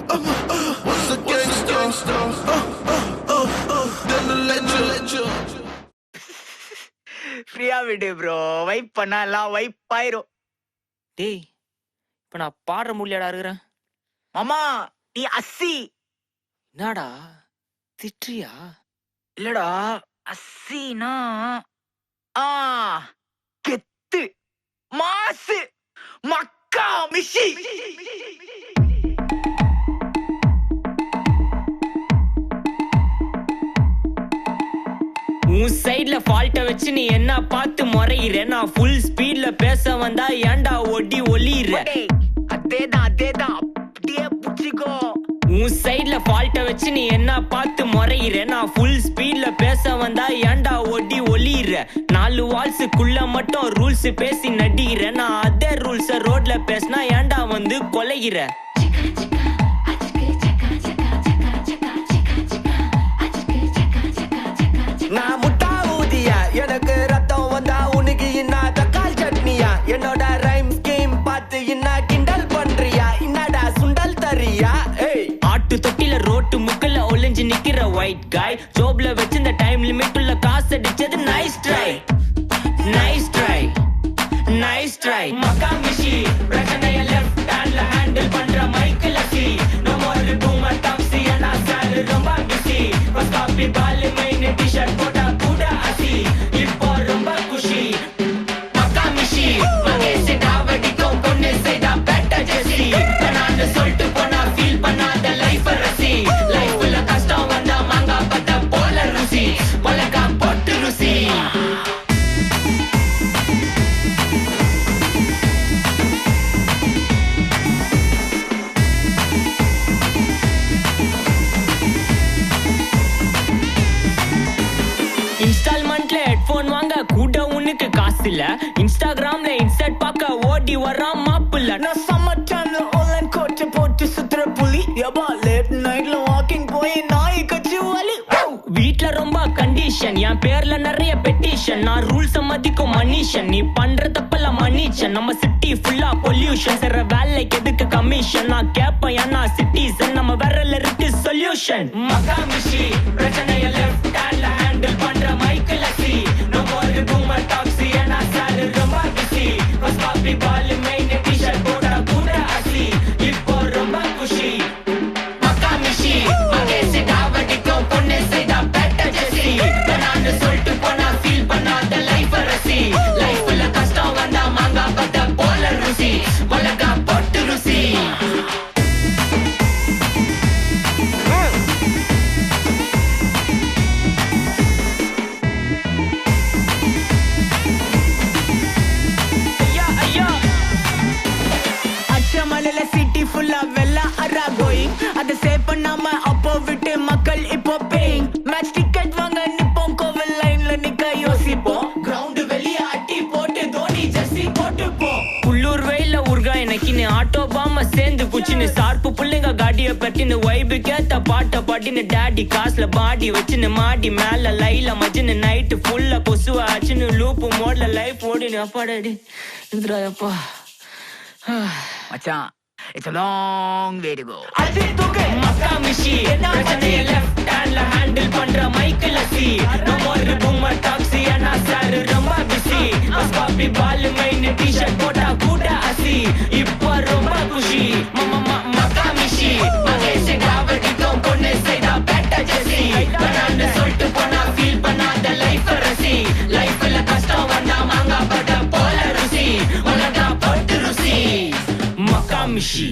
What's a gangster? Then the legend. ஃப்ரீயா விடு bro, vibe பண்ணா எல்லாம் வைப் ஆயிரும். டேய் இப்ப நான் பாடுற முடியாடா இருக்கிறேன். மாமா நீ அஸ்ஸி. என்னடா திட்டுறியா? இல்லடா, அஸ்ஸினா கெத்து, மாசு, மக்கா மிஷி. உன் சைட்ல ஃபால்ட்ட வச்சு நீ என்ன பார்த்து முறையிற. நான் ஃபுல் ஸ்பீட்ல பேச வந்தா ஏன்டா ஒடி ஒளியிற. அதேதான் அப்படியே புடிச்சிக்கோ. உன் சைட்ல ஃபால்ட்ட வச்சு நீ என்ன பார்த்து முறையிற. நான் ஃபுல் ஸ்பீட்ல பேச வந்தா ஏன்டா ஒடி ஒளியிற. 4 வால்ஸுக்குள்ள மட்டும் ரூல்ஸ் பேசி நடிகிற. நான் அதே ரூல்ஸ ரோட்ல பேசினா ஏன்டா வந்து கொலைகிற. நான் முட்டா ஊதியா, எனக்கு ரத்தம் வந்தா உனக்கு என்ன தக்காளி சட்னியா. என்னோட ரைம் ஸ்கீம் பார்த்து என்ன கிண்டல் பண்றியா. என்னடா சுண்டல் தரியா? ஆட்டு தொட்டில ரோட்டு முக்கல ஒளிஞ்சு நிக்கிற ஒயிட் காய். ஜோப்ல வச்சு இந்த டைம் லிமிட் உள்ள காசு அடிச்சது nice try, nice try, nice try. மக்கா மிஷி பிரச்சனைய லெஃப்ட் ஹேண்ட்ல ஹேண்டில் பண்ற மைக்கேல் அசி. No more boomer taxi and சால் ரொம்ப பிஸி. ஃபர்ஸ்ட் காப்பி பால் மெயின் டி-ஷர்ட் போட்டா கூட அசி. இப்போ ரொம்ப குஷி. மக்கா மிஷி மகேஷ் டாவடிக்கும் பொண்ணு செய்தா பெட்ட ஜெசி. நான் சொல்லிட்டு போனா ஃபீல் பண்ணாத லைஃப் ரசி. லைஃப்ல கஷ்டம் வந்தா மாங்கா பத்த போல ருசி. மிளகா போட்டு ருசி. இன்ஸ்டால்மெண்ட்ல ஹெட்போன் வாங்க கூட உனக்கு காசு இல்ல. இன்ஸ்டாகிராம்ல இன்ஸ்டன்ட் பார்க்க ஓடி வரான் மாப்பிள்ள. நான் சம்மர் டைம்ல ஆன்லைன் கோட் போட்டு சுத்துற புலி. யப்பா லேட் நைட்ல வாக்கிங் போய் நாய் கச்சி வலி. வீட்ல ரொம்ப கண்டிஷன், என் பேர்ல நிறைய பெட்டிஷன். நான் ரூல்ஸ் மதிக்கும் மனுஷன், நீ பண்ற தப்பெல்லாம் மன்னிச்சன். நம்ம சிட்டி ஃபுல்லா பொல்யூஷன், சர வேலைக்கு எதுக்கு கமிஷன். நான் கேப்பேன் ஏன்னா சிட்டிசன், நம்ம விரல்ல இருக்கு சொல்யூஷன். மக்கா மிஷி பிரச்சனைய லெஃப்ட் ஹேண்ட்ல ஹேண்டில் பண்ற மைக்கேல் அசி. No more boomer taxi and சால் ரொம்ப பிஸி. ஃபர்ஸ்ட் காப்பி பால் மெயின் டி-ஷர்ட் போட்டா கூட அசி. இப்போ ரொம்ப குஷி. மக்கா மிஷி மகேஷ் டாவடிக்கும் பொண்ணு செய்தா பெட்ட ஜெசி. நான் சொல்லிட்டு போனா ஃபீல் பண்ணாத லைஃப் ரசி. லைஃப்ல கஷ்டம் வந்தா மாங்கா பத்த போல ருசி. மிளகா போட்டு ருசி. அச்சமலையில சிட்டி ஃபுல்லா வெள்ள அரா கோயிங். அதை சேவ் பண்ணாம அப்போ விட்டு மக்கள் இப்போ பேயிங். மேட்ச் டிக்கெட் வாங்க நிப்போம், கோவில் லைன்ல நிக்க யோசிப்போம். கிரவுண்ட் வெளிய அட்டி போட்டு தோனி ஜெர்சி போட்டு போ. உள்ளூர் வெயில உருகா எனக்குன்னு ஆட்டோ பாம சேர்ந்து குச்சின்னு. சார்பு புள்ளைங்க காடிய பட்டின்னு வைபு கேத்த பாட்ட பாட்டின்னு. டாடி காசுல பாடி வச்சுன்னு மாடி மேல லைல மஜின்னு. நைட்டு ஃபுல்லா கொசுவ ஆச்சுன்னு லூப்பு மோட்ல லைஃப் ஓடினு. அப்பாடாடி இதுராயப்பா. மச்சான் it's a long way to go. மக்கா மிஷி பிரச்சனைய லெஃப்ட் ஹேண்ட்ல ஹேண்டில் பண்ற மைக்கேல் அசி. No more boomer taxi and சால் ரொம்ப பிஸி. ஃபர்ஸ்ட் காப்பி பால் மெயின் டி-ஷர்ட் போட்டா கூட அசி. இப்போ ரொம்ப குஷி. மக்கா மிஷி மகேஷ் டாவடிக்கும் பொண்ணு செய்தா பெட்ட ஜெசி. நான் சொல்லிட்டு போனா ஃபீல் பண்ணாத லைஃப் ரசி. லைஃப்ல கஷ்டம் வந்தா மாங்கா பத்த போல ருசி. மிளகா போட்டு ருசி. மக்கா மிஷி.